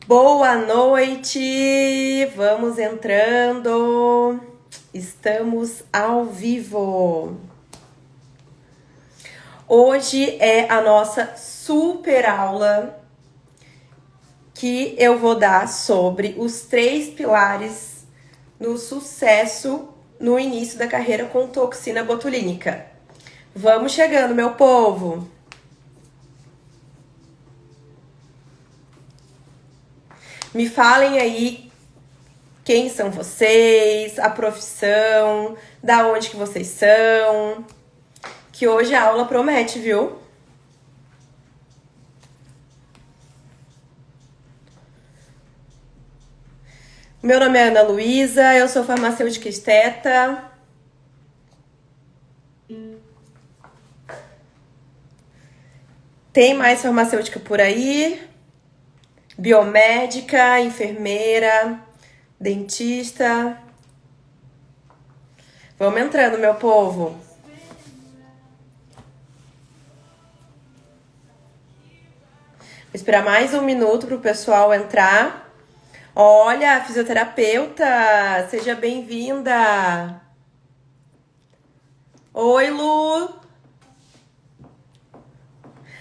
Boa noite, vamos entrando, estamos ao vivo. Hoje é a nossa super aula que eu vou dar sobre os 3 pilares no sucesso no início da carreira com toxina botulínica. Vamos chegando, meu povo! Me falem aí quem são vocês, a profissão, da onde que vocês são, que hoje a aula promete, viu? Meu nome é Ana Luísa, eu sou farmacêutica esteta. Tem mais farmacêutica por aí? Biomédica, enfermeira, dentista. Vamos entrando, meu povo. Vou esperar mais um minuto para o pessoal entrar. Olha, fisioterapeuta, seja bem-vinda. Oi, Lu.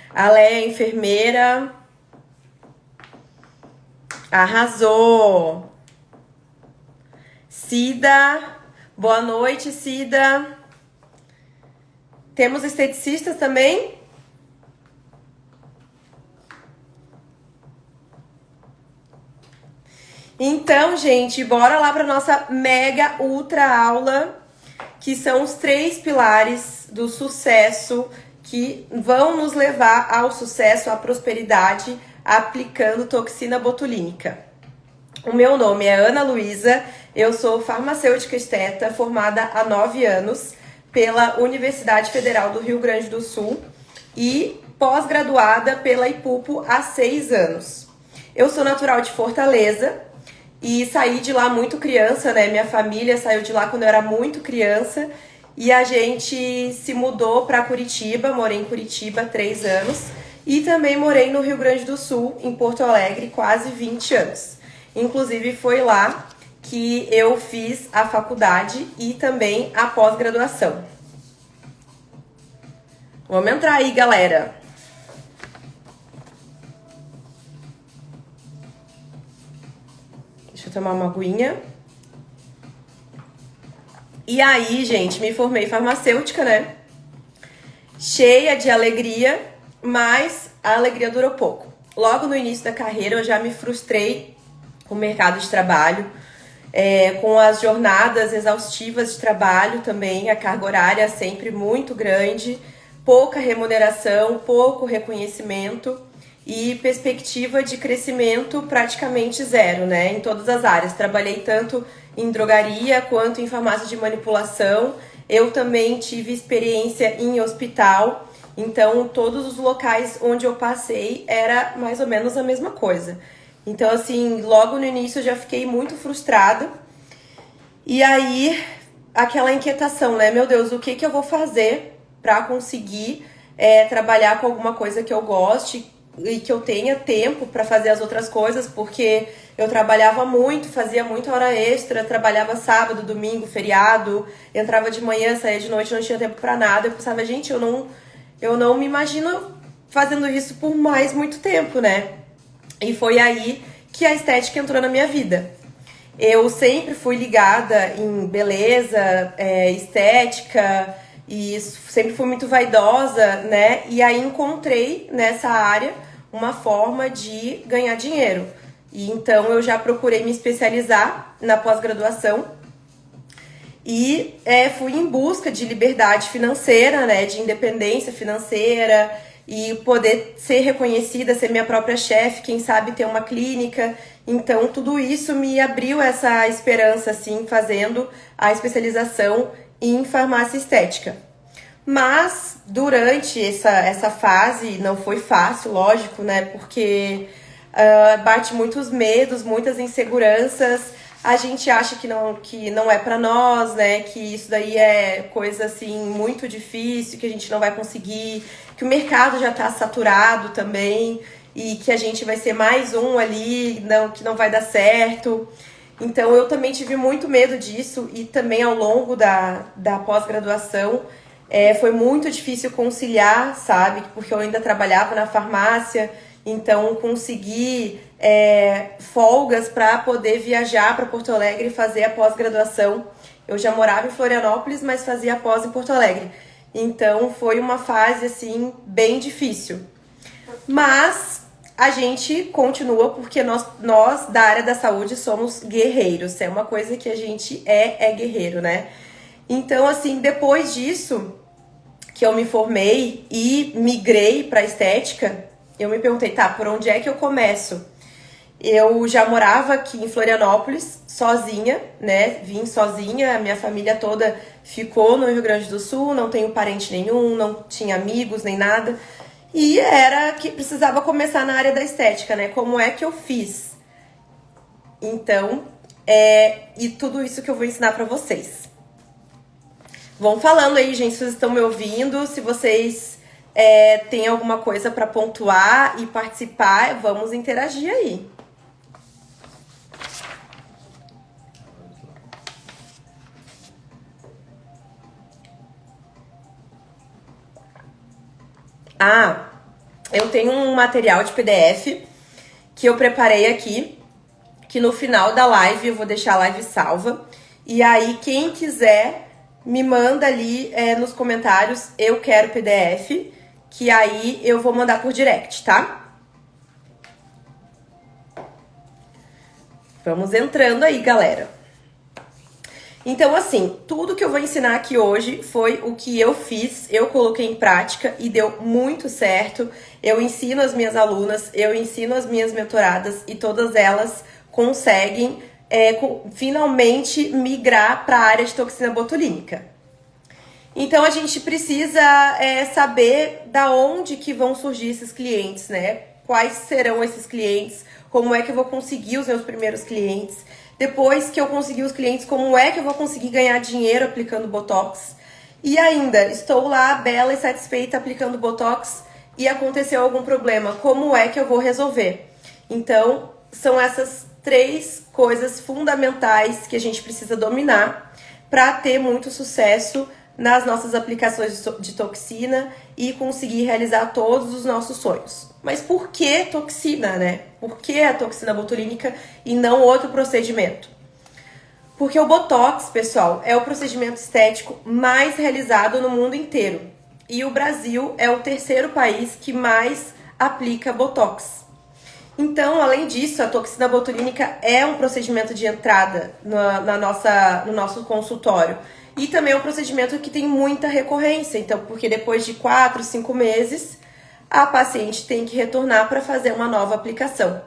A Léa é enfermeira. Arrasou. Cida, boa noite, Cida. Temos esteticistas também? Então, gente, bora lá para nossa mega ultra aula, que são os 3 pilares do sucesso que vão nos levar ao sucesso, à prosperidade, aplicando toxina botulínica. O meu nome é Ana Luísa, eu sou farmacêutica esteta, formada há 9 anos pela Universidade Federal do Rio Grande do Sul e pós-graduada pela IPUPO há 6 anos. Eu sou natural de Fortaleza e saí de lá muito criança, né? Minha família saiu de lá quando eu era muito criança e a gente se mudou para Curitiba, morei em Curitiba há 3 anos. E também morei no Rio Grande do Sul, em Porto Alegre, quase 20 anos. Inclusive, foi lá que eu fiz a faculdade e também a pós-graduação. Vamos entrar aí, galera. Deixa eu tomar uma aguinha. E aí, gente, me formei farmacêutica, né? Cheia de alegria, mas a alegria durou pouco. Logo no início da carreira eu já me frustrei com o mercado de trabalho, com as jornadas exaustivas de trabalho também, a carga horária sempre muito grande, pouca remuneração, pouco reconhecimento e perspectiva de crescimento praticamente zero, né? Em todas as áreas. Trabalhei tanto em drogaria quanto em farmácia de manipulação. Eu também tive experiência em hospital. Então, todos os locais onde eu passei era mais ou menos a mesma coisa. Então, assim, logo no início eu já fiquei muito frustrada. E aí, aquela inquietação, né? Meu Deus, o que eu vou fazer para conseguir trabalhar com alguma coisa que eu goste e que eu tenha tempo para fazer as outras coisas, porque eu trabalhava muito, fazia muita hora extra, trabalhava sábado, domingo, feriado, entrava de manhã, saía de noite, não tinha tempo para nada. Eu pensava, gente, eu não me imagino fazendo isso por mais muito tempo, né? E foi aí que a estética entrou na minha vida. Eu sempre fui ligada em beleza, estética, e sempre fui muito vaidosa, né? E aí encontrei nessa área uma forma de ganhar dinheiro. E então eu já procurei me especializar na pós-graduação e fui em busca de liberdade financeira, né, de independência financeira e poder ser reconhecida, ser minha própria chefe, quem sabe ter uma clínica. Então tudo isso me abriu essa esperança, assim, fazendo a especialização em farmácia estética. Mas durante essa fase não foi fácil, lógico, né, porque bate muitos medos, muitas inseguranças. A gente acha que não é pra nós, né? Que isso daí é coisa, assim, muito difícil, que a gente não vai conseguir, que o mercado já tá saturado também. e que a gente vai ser mais um ali, não, que não vai dar certo. Então eu também tive muito medo disso e também ao longo da pós-graduação foi muito difícil conciliar, sabe? Porque eu ainda trabalhava na farmácia, então conseguir folgas para poder viajar para Porto Alegre e fazer a pós-graduação. Eu já morava em Florianópolis, mas fazia a pós em Porto Alegre. Então foi uma fase assim bem difícil. Mas a gente continua porque nós da área da saúde somos guerreiros. É uma coisa que a gente é guerreiro, né? Então, assim, depois disso que eu me formei e migrei para estética, eu me perguntei, tá, por onde é que eu começo? Eu já morava aqui em Florianópolis, sozinha, né? Vim sozinha, a minha família toda ficou no Rio Grande do Sul, não tenho parente nenhum, não tinha amigos nem nada. E era que precisava começar na área da estética, né? Como é que eu fiz? Então, e tudo isso que eu vou ensinar pra vocês. Vão falando aí, gente, se vocês estão me ouvindo, se vocês têm alguma coisa pra pontuar e participar, vamos interagir aí. Ah, eu tenho um material de PDF que eu preparei aqui, que no final da live eu vou deixar a live salva. E aí, quem quiser, me manda ali nos comentários, eu quero PDF, que aí eu vou mandar por direct, tá? Vamos entrando aí, galera. Então, assim, tudo que eu vou ensinar aqui hoje foi o que eu fiz, eu coloquei em prática e deu muito certo. Eu ensino as minhas alunas, eu ensino as minhas mentoradas e todas elas conseguem finalmente migrar para a área de toxina botulínica. Então, a gente precisa saber da onde que vão surgir esses clientes, né? Quais serão esses clientes, como é que eu vou conseguir os meus primeiros clientes. Depois que eu conseguir os clientes, como é que eu vou conseguir ganhar dinheiro aplicando Botox? E ainda, estou lá, bela e satisfeita aplicando Botox e aconteceu algum problema, como é que eu vou resolver? Então, são essas 3 coisas fundamentais que a gente precisa dominar para ter muito sucesso nas nossas aplicações de toxina e conseguir realizar todos os nossos sonhos. Mas por que toxina, né? Por que a toxina botulínica e não outro procedimento? Porque o Botox, pessoal, é o procedimento estético mais realizado no mundo inteiro. E o Brasil é o 3º país que mais aplica Botox. Então, além disso, a toxina botulínica é um procedimento de entrada no nosso consultório. E também é um procedimento que tem muita recorrência. Então, porque depois de 4, 5 meses, a paciente tem que retornar para fazer uma nova aplicação.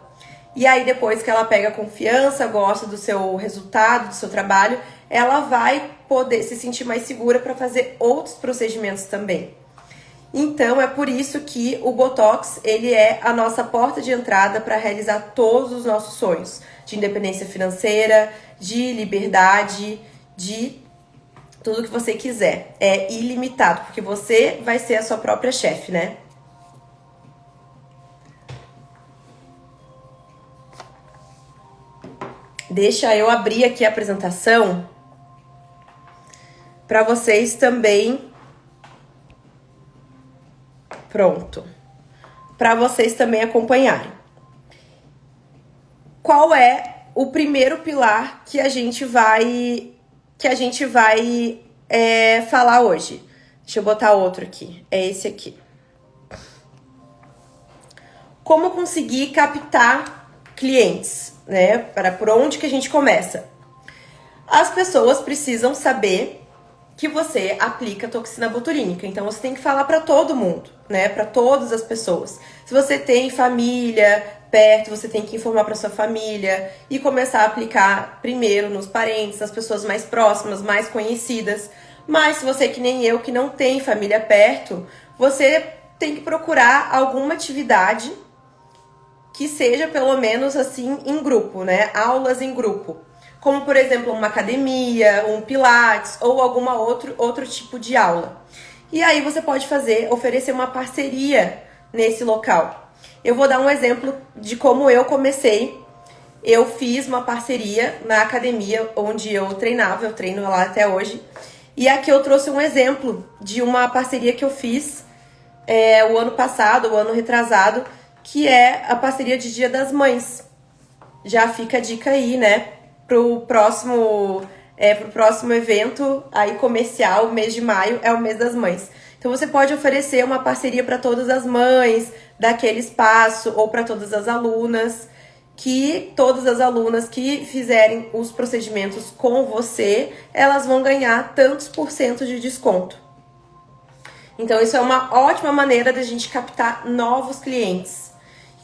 E aí, depois que ela pega confiança, gosta do seu resultado, do seu trabalho, ela vai poder se sentir mais segura para fazer outros procedimentos também. Então, é por isso que o Botox, ele é a nossa porta de entrada para realizar todos os nossos sonhos. De independência financeira, de liberdade, de tudo que você quiser. É ilimitado, porque você vai ser a sua própria chefe, né? Deixa eu abrir aqui a apresentação para vocês também. Pronto. Para vocês também acompanharem. Qual é o primeiro pilar que a gente vai falar hoje? Deixa eu botar outro aqui. É esse aqui. Como conseguir captar clientes, né? Por onde que a gente começa? As pessoas precisam saber que você aplica toxina botulínica. Então, você tem que falar para todo mundo, né? Para todas as pessoas. Se você tem família perto, você tem que informar para sua família e começar a aplicar primeiro nos parentes, nas pessoas mais próximas, mais conhecidas. Mas se você, que nem eu, que não tem família perto, você tem que procurar alguma atividade que seja pelo menos assim em grupo, né? Aulas em grupo. Como, por exemplo, uma academia, um pilates ou alguma outro tipo de aula. E aí você pode oferecer uma parceria nesse local. Eu vou dar um exemplo de como eu comecei. Eu fiz uma parceria na academia onde eu treinava, eu treino lá até hoje. E aqui eu trouxe um exemplo de uma parceria que eu fiz o ano passado, o ano retrasado, que é a parceria de Dia das Mães. Já fica a dica aí, né? Pro próximo evento aí comercial, mês de maio, é o mês das mães. Então você pode oferecer uma parceria para todas as mães daquele espaço ou para todas as alunas, que todas as alunas que fizerem os procedimentos com você, elas vão ganhar tantos por cento de desconto. Então isso é uma ótima maneira da gente captar novos clientes.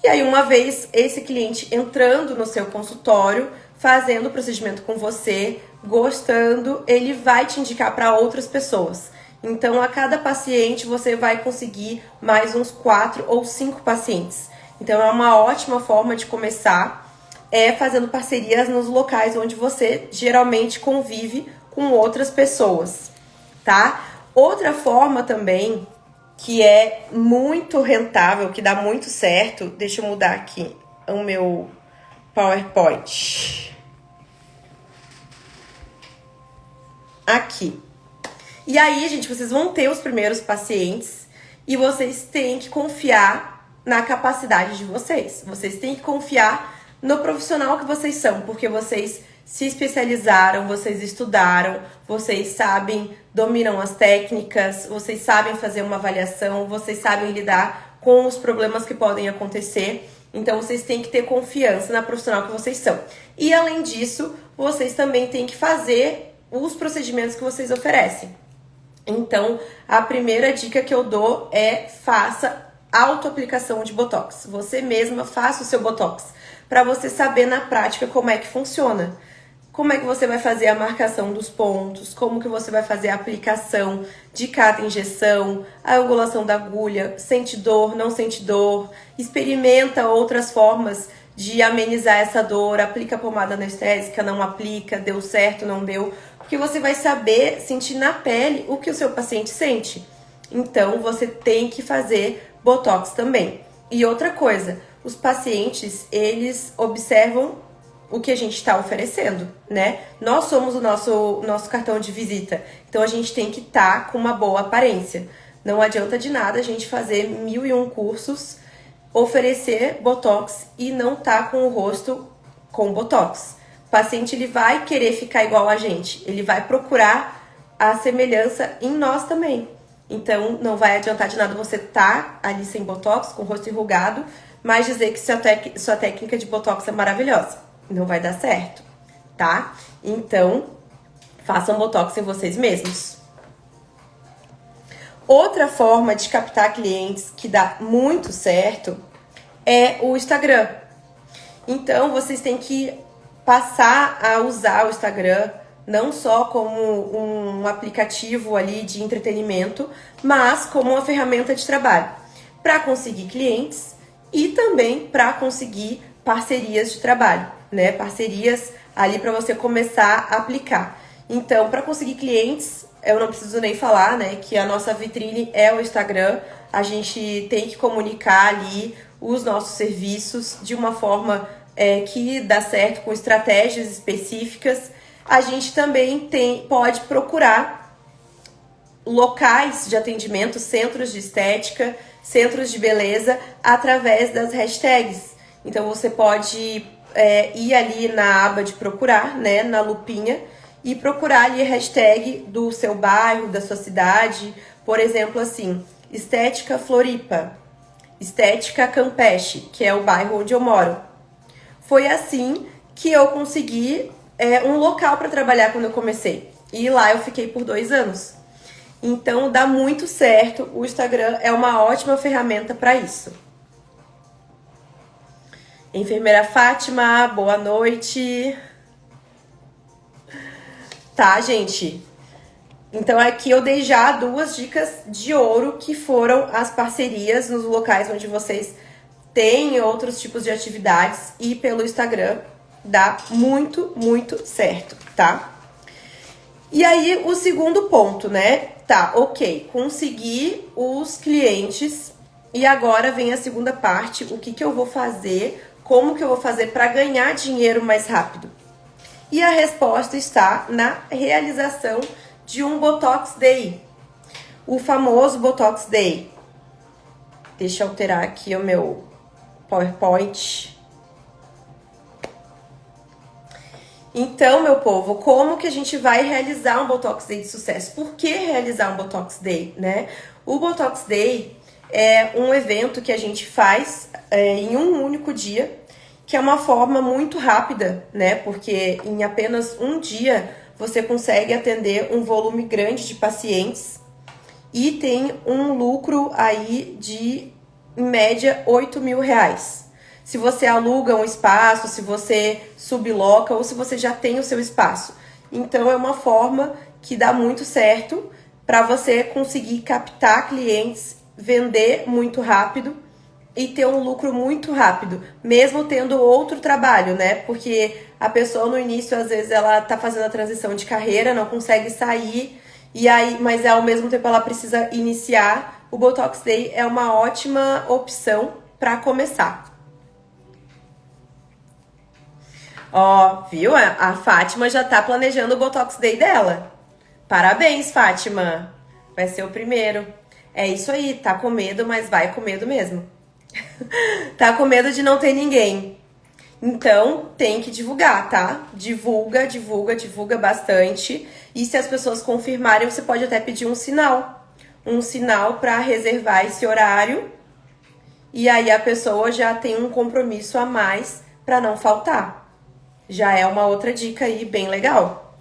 E aí uma vez esse cliente entrando no seu consultório, fazendo o procedimento com você, gostando, ele vai te indicar para outras pessoas. Então, a cada paciente, você vai conseguir mais uns 4 ou 5 pacientes. Então, é uma ótima forma de começar, fazendo parcerias nos locais onde você geralmente convive com outras pessoas, tá? Outra forma também, que é muito rentável, que dá muito certo, deixa eu mudar aqui o meu PowerPoint. Aqui. E aí, gente, vocês vão ter os primeiros pacientes e vocês têm que confiar na capacidade de vocês. Vocês têm que confiar no profissional que vocês são, porque vocês se especializaram, vocês estudaram, vocês sabem, dominam as técnicas, vocês sabem fazer uma avaliação, vocês sabem lidar com os problemas que podem acontecer. Então, vocês têm que ter confiança na profissional que vocês são. E, além disso, vocês também têm que fazer os procedimentos que vocês oferecem. Então, a primeira dica que eu dou é faça autoaplicação de Botox. Você mesma faça o seu Botox, para você saber na prática como é que funciona. Como é que você vai fazer a marcação dos pontos, como que você vai fazer a aplicação de cada injeção, a angulação da agulha, sente dor, não sente dor, experimenta outras formas de amenizar essa dor, aplica pomada anestésica, não aplica, deu certo, não deu, porque você vai saber sentir na pele o que o seu paciente sente. Então, você tem que fazer Botox também. E outra coisa, os pacientes, eles observam o que a gente está oferecendo, né? Nós somos o nosso cartão de visita, então a gente tem que estar com uma boa aparência. Não adianta de nada a gente fazer 1001 cursos, oferecer Botox e não tá com o rosto com Botox. O paciente, ele vai querer ficar igual a gente, ele vai procurar a semelhança em nós também. Então, não vai adiantar de nada você tá ali sem Botox, com o rosto enrugado, mas dizer que sua técnica de Botox é maravilhosa. Não vai dar certo, tá? Então, façam Botox em vocês mesmos. Outra forma de captar clientes que dá muito certo é o Instagram. Então, vocês têm que passar a usar o Instagram não só como um aplicativo ali de entretenimento, mas como uma ferramenta de trabalho para conseguir clientes e também para conseguir parcerias de trabalho, né? Parcerias ali para você começar a aplicar. Então, para conseguir clientes, eu não preciso nem falar, né, que a nossa vitrine é o Instagram. A gente tem que comunicar ali os nossos serviços de uma forma que dá certo, com estratégias específicas. A gente também pode procurar locais de atendimento, centros de estética, centros de beleza, através das hashtags. Então, você pode ir ali na aba de procurar, né, na lupinha, e procurar ali a hashtag do seu bairro, da sua cidade. Por exemplo, assim, Estética Floripa, Estética Campeche, que é o bairro onde eu moro. Foi assim que eu consegui um local para trabalhar quando eu comecei. E lá eu fiquei por 2 anos. Então, dá muito certo. O Instagram é uma ótima ferramenta para isso. Enfermeira Fátima, boa noite. Tá, gente? Então, aqui eu dei já 2 dicas de ouro, que foram as parcerias nos locais onde vocês têm outros tipos de atividades, e pelo Instagram dá muito, muito certo, tá? E aí, o segundo ponto, né? Tá, ok, consegui os clientes E agora vem a segunda parte, o que eu vou fazer, como que eu vou fazer para ganhar dinheiro mais rápido. E a resposta está na realização de um Botox Day, o famoso Botox Day. Deixa eu alterar aqui o meu PowerPoint. Então, meu povo, como que a gente vai realizar um Botox Day de sucesso? Por que realizar um Botox Day, né? O Botox Day é um evento que a gente faz em um único dia, que é uma forma muito rápida, né? Porque em apenas um dia você consegue atender um volume grande de pacientes e tem um lucro aí de, em média, R$8.000. Se você aluga um espaço, se você subloca ou se você já tem o seu espaço. Então, é uma forma que dá muito certo para você conseguir captar clientes, vender muito rápido e ter um lucro muito rápido, mesmo tendo outro trabalho, né? Porque a pessoa no início, às vezes, ela tá fazendo a transição de carreira, não consegue sair, e aí, mas ao mesmo tempo ela precisa iniciar. O Botox Day é uma ótima opção para começar. Ó, viu? A Fátima já tá planejando o Botox Day dela. Parabéns, Fátima. Vai ser o primeiro. É isso aí, tá com medo, mas vai com medo mesmo. Tá com medo de não ter ninguém. Então, tem que divulgar, tá? Divulga, divulga, divulga bastante. E se as pessoas confirmarem, você pode até pedir um sinal. Um sinal para reservar esse horário. E aí a pessoa já tem um compromisso a mais para não faltar. Já é uma outra dica aí bem legal.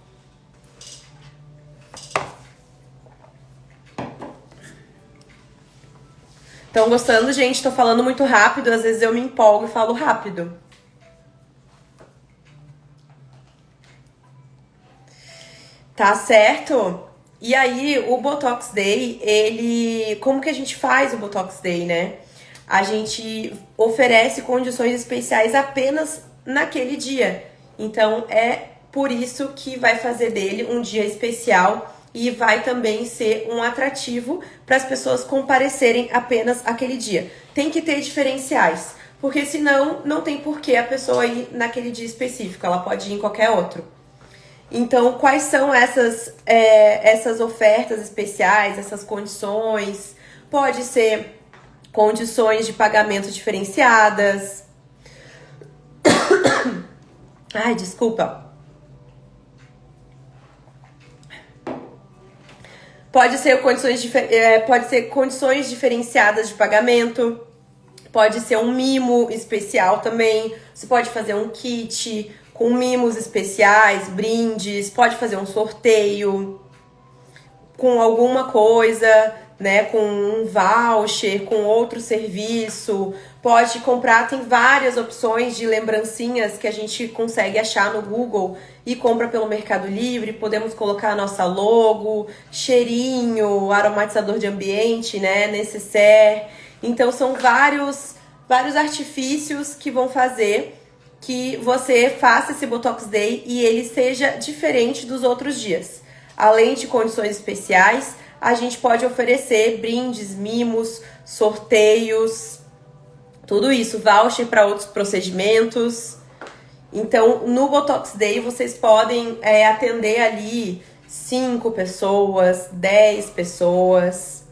Estão gostando, gente? Tô falando muito rápido, às vezes eu me empolgo e falo rápido. Tá certo? E aí, o Botox Day, ele... Como que a gente faz o Botox Day, né? A gente oferece condições especiais apenas naquele dia. Então, é por isso que vai fazer dele um dia especial e vai também ser um atrativo para as pessoas comparecerem apenas aquele dia. Tem que ter diferenciais, porque senão não tem porquê a pessoa ir naquele dia específico, ela pode ir em qualquer outro. Então, quais são essas ofertas especiais, essas condições? Pode ser condições de pagamento diferenciadas. Ai, desculpa. Pode ser condições diferenciadas de pagamento. Pode ser um mimo especial também. Você pode fazer um kit com mimos especiais, brindes. Pode fazer um sorteio com alguma coisa, né? Com um voucher, com outro serviço. Pode comprar, tem várias opções de lembrancinhas que a gente consegue achar no Google e compra pelo Mercado Livre. Podemos colocar a nossa logo, cheirinho, aromatizador de ambiente, né? Necessaire. Então são vários artifícios que vão fazer que você faça esse Botox Day e ele seja diferente dos outros dias. Além de condições especiais, a gente pode oferecer brindes, mimos, sorteios, tudo isso, voucher para outros procedimentos. Então, no Botox Day, vocês podem atender ali 5 pessoas, 10 pessoas.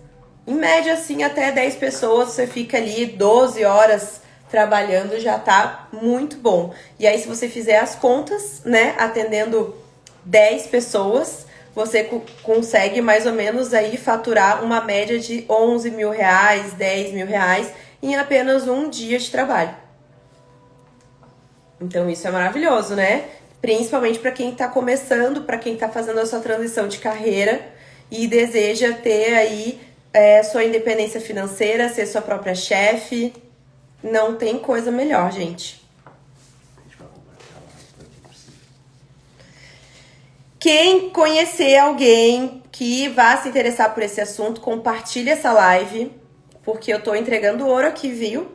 Em média, assim, até 10 pessoas, você fica ali 12 horas trabalhando, já tá muito bom. E aí, se você fizer as contas, né, atendendo 10 pessoas, você consegue mais ou menos aí faturar uma média de R$11.000, R$10.000 em apenas um dia de trabalho. Então isso é maravilhoso, né? Principalmente para quem tá começando, para quem tá fazendo a sua transição de carreira e deseja ter aí sua independência financeira, ser sua própria chefe. Não tem coisa melhor, gente. Quem conhecer alguém que vá se interessar por esse assunto, compartilhe essa live, porque eu tô entregando ouro aqui, viu?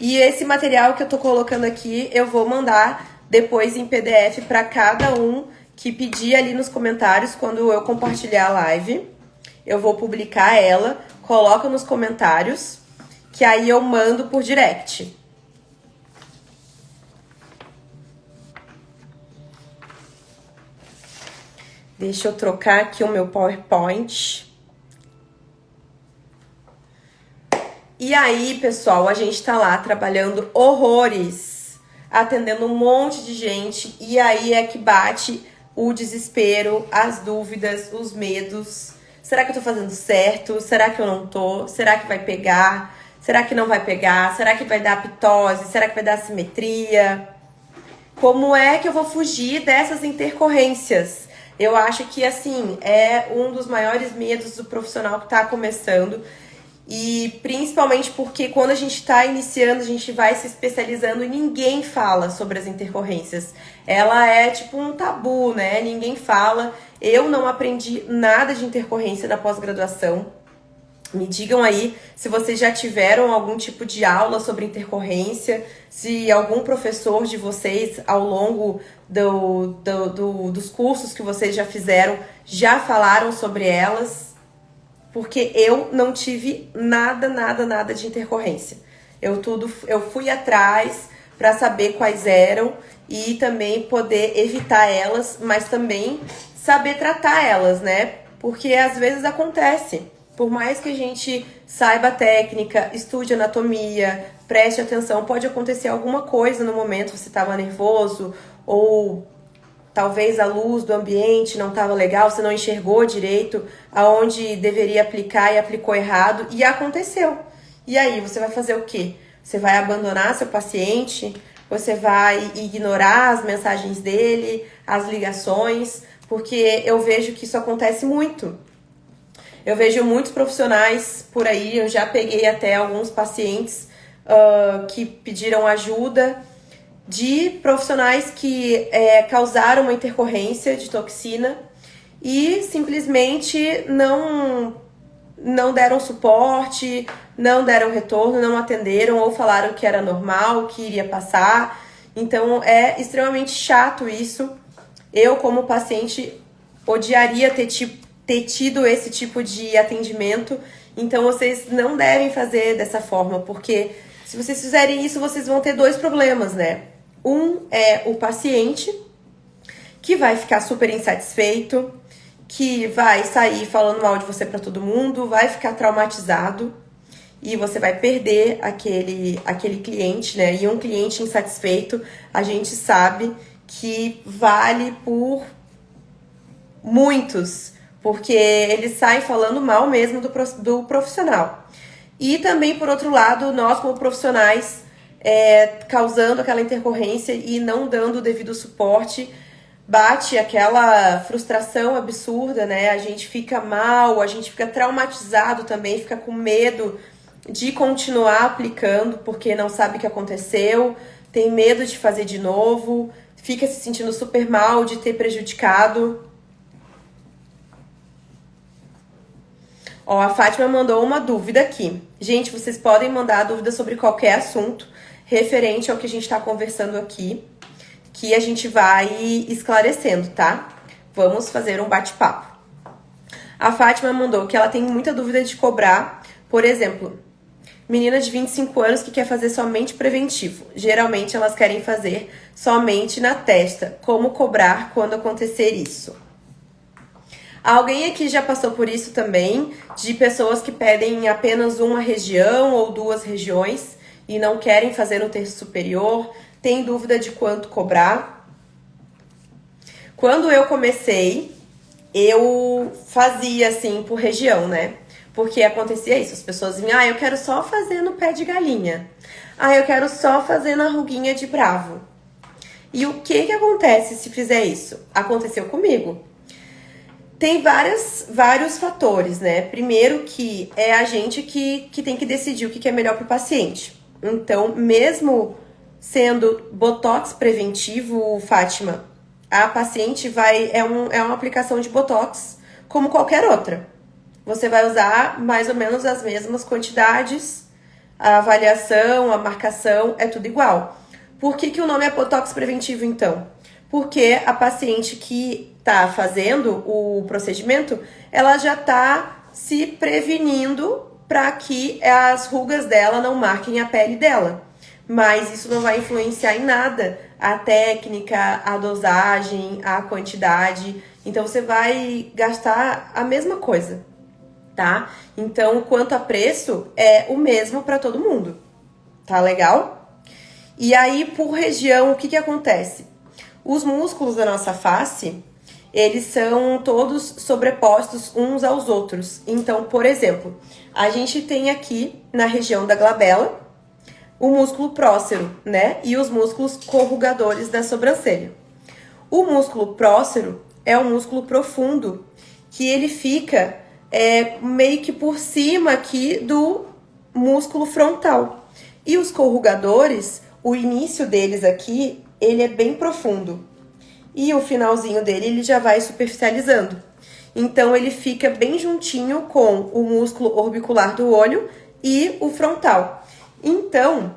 E esse material que eu tô colocando aqui, eu vou mandar depois em PDF para cada um que pedir ali nos comentários quando eu compartilhar a live. Eu vou publicar ela, coloca nos comentários que aí eu mando por direct. Deixa eu trocar aqui o meu PowerPoint. E aí, pessoal, a gente tá lá trabalhando horrores, atendendo um monte de gente, e aí é que bate o desespero, as dúvidas, os medos. Será que eu tô fazendo certo? Será que eu não tô? Será que vai pegar? Será que não vai pegar? Será que vai dar ptose? Será que vai dar assimetria? Como é que eu vou fugir dessas intercorrências? Eu acho que, assim, é um dos maiores medos do profissional que tá começando. E principalmente porque quando a gente está iniciando, a gente vai se especializando e ninguém fala sobre as intercorrências. Ela é tipo um tabu, né? Ninguém fala. Eu não aprendi nada de intercorrência na pós-graduação. Me digam aí se vocês já tiveram algum tipo de aula sobre intercorrência, se algum professor de vocês, ao longo dos cursos que vocês já fizeram, já falaram sobre elas. Porque eu não tive nada de intercorrência. Eu fui atrás para saber quais eram e também poder evitar elas, mas também saber tratar elas, né? Porque às vezes acontece. Por mais que a gente saiba a técnica, estude anatomia, preste atenção, pode acontecer alguma coisa no momento, você estava nervoso ou talvez a luz do ambiente não estava legal, você não enxergou direito aonde deveria aplicar e aplicou errado, e aconteceu. E aí, você vai fazer o quê? Você vai abandonar seu paciente? Você vai ignorar as mensagens dele, as ligações? Porque eu vejo que isso acontece muito. Eu vejo muitos profissionais por aí, eu já peguei até alguns pacientes que pediram ajuda de profissionais que causaram uma intercorrência de toxina e simplesmente não deram suporte, não deram retorno, não atenderam ou falaram que era normal, que iria passar. Então é extremamente chato isso. Eu, como paciente, odiaria ter tido esse tipo de atendimento. Então vocês não devem fazer dessa forma, porque se vocês fizerem isso, vocês vão ter dois problemas, né? Um é o paciente, que vai ficar super insatisfeito, que vai sair falando mal de você para todo mundo, vai ficar traumatizado e você vai perder aquele cliente, né? E um cliente insatisfeito, a gente sabe que vale por muitos, porque ele sai falando mal mesmo do profissional. E também, por outro lado, nós como profissionais, causando aquela intercorrência e não dando o devido suporte, bate aquela frustração absurda, né? A gente fica mal, a gente fica traumatizado também, fica com medo de continuar aplicando porque não sabe o que aconteceu, tem medo de fazer de novo, fica se sentindo super mal de ter prejudicado. Ó, a Fátima mandou uma dúvida aqui. Gente, vocês podem mandar dúvida sobre qualquer assunto referente ao que a gente está conversando aqui, que a gente vai esclarecendo, tá? Vamos fazer um bate-papo. A Fátima mandou que ela tem muita dúvida de cobrar, por exemplo, menina de 25 anos que quer fazer somente preventivo. Geralmente elas querem fazer somente na testa. Como cobrar quando acontecer isso? Alguém aqui já passou por isso também, de pessoas que pedem apenas uma região ou duas regiões e não querem fazer no terço superior, tem dúvida de quanto cobrar. Quando eu comecei, eu fazia assim por região, né? Porque acontecia isso, as pessoas vinham, eu quero só fazer no pé de galinha. Eu quero só fazer na ruguinha de bravo. E o que acontece se fizer isso? Aconteceu comigo. Tem vários fatores, né? Primeiro que é a gente que tem que decidir o que é melhor para o paciente. Então, mesmo sendo botox preventivo, Fátima, a paciente é uma aplicação de botox como qualquer outra. Você vai usar mais ou menos as mesmas quantidades, a avaliação, a marcação, é tudo igual. Por que o nome é botox preventivo, então? Porque a paciente que está fazendo o procedimento, ela já está se prevenindo para que as rugas dela não marquem a pele dela. Mas isso não vai influenciar em nada a técnica, a dosagem, a quantidade. Então você vai gastar a mesma coisa, tá? Então, quanto a preço, é o mesmo para todo mundo. Tá legal? E aí, por região, o que que acontece? Os músculos da nossa face, eles são todos sobrepostos uns aos outros. Então, por exemplo, a gente tem aqui na região da glabela o músculo prócero, né? E os músculos corrugadores da sobrancelha. O músculo prócero é um músculo profundo que ele fica meio que por cima aqui do músculo frontal. E os corrugadores, o início deles aqui, ele é bem profundo. E o finalzinho dele, ele já vai superficializando. Então, ele fica bem juntinho com o músculo orbicular do olho e o frontal. Então,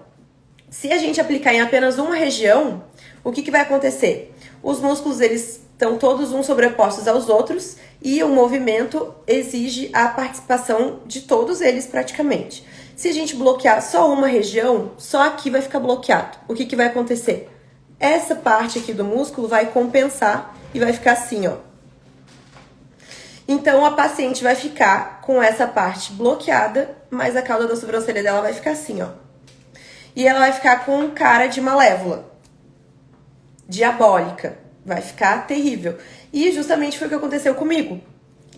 se a gente aplicar em apenas uma região, o que vai acontecer? Os músculos, eles estão todos uns sobrepostos aos outros e o movimento exige a participação de todos eles praticamente. Se a gente bloquear só uma região, só aqui vai ficar bloqueado. O que vai acontecer? Essa parte aqui do músculo vai compensar e vai ficar assim, ó. Então, a paciente vai ficar com essa parte bloqueada, mas a cauda da sobrancelha dela vai ficar assim, ó. E ela vai ficar com cara de malévola, diabólica. Vai ficar terrível. E justamente foi o que aconteceu comigo.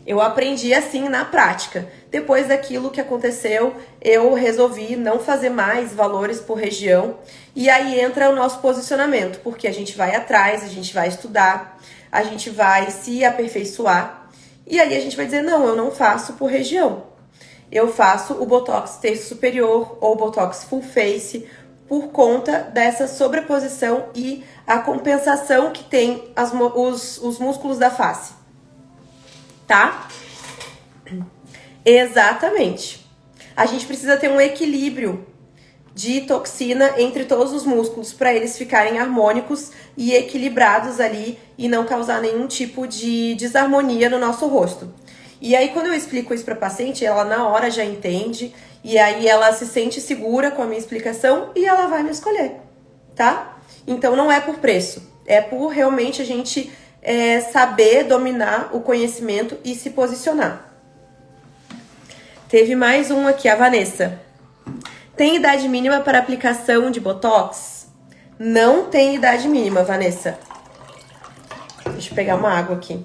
Eu aprendi assim na prática. Depois daquilo que aconteceu, eu resolvi não fazer mais valores por região. E aí entra o nosso posicionamento, porque a gente vai atrás, a gente vai estudar, a gente vai se aperfeiçoar. E aí a gente vai dizer, não, eu não faço por região. Eu faço o Botox terço superior ou Botox full face por conta dessa sobreposição e a compensação que tem os músculos da face. Tá? Exatamente. A gente precisa ter um equilíbrio de toxina entre todos os músculos para eles ficarem harmônicos e equilibrados ali e não causar nenhum tipo de desarmonia no nosso rosto. E aí, quando eu explico isso para a paciente, ela na hora já entende e aí ela se sente segura com a minha explicação e ela vai me escolher, tá? Então, não é por preço, é por realmente a gente saber dominar o conhecimento e se posicionar. Teve mais um aqui, a Vanessa. Tem idade mínima para aplicação de Botox? Não tem idade mínima, Vanessa. Deixa eu pegar uma água aqui.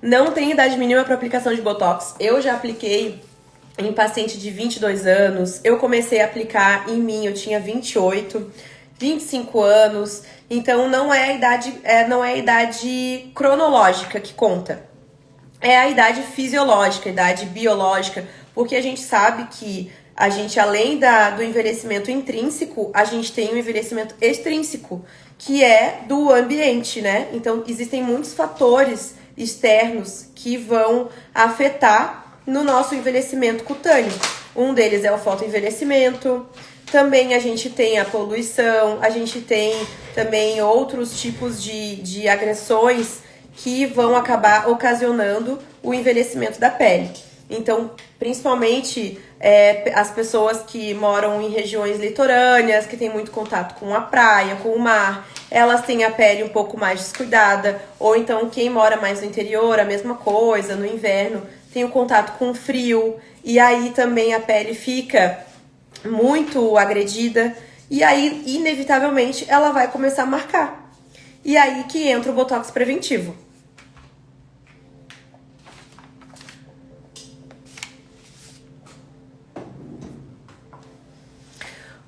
Não tem idade mínima para aplicação de Botox. Eu já apliquei em paciente de 22 anos. Eu comecei a aplicar em mim, eu tinha 28, 25 anos. Então não é a idade cronológica que conta. É a idade fisiológica, a idade biológica, porque a gente sabe que a gente, além do envelhecimento intrínseco, a gente tem um envelhecimento extrínseco, que é do ambiente, né? Então, existem muitos fatores externos que vão afetar no nosso envelhecimento cutâneo. Um deles é o fotoenvelhecimento, também a gente tem a poluição, a gente tem também outros tipos de agressões que vão acabar ocasionando o envelhecimento da pele. Então, principalmente as pessoas que moram em regiões litorâneas, que têm muito contato com a praia, com o mar, elas têm a pele um pouco mais descuidada. Ou então, quem mora mais no interior, a mesma coisa, no inverno, tem o contato com o frio. E aí também a pele fica muito agredida. E aí, inevitavelmente, ela vai começar a marcar. E aí que entra o Botox preventivo.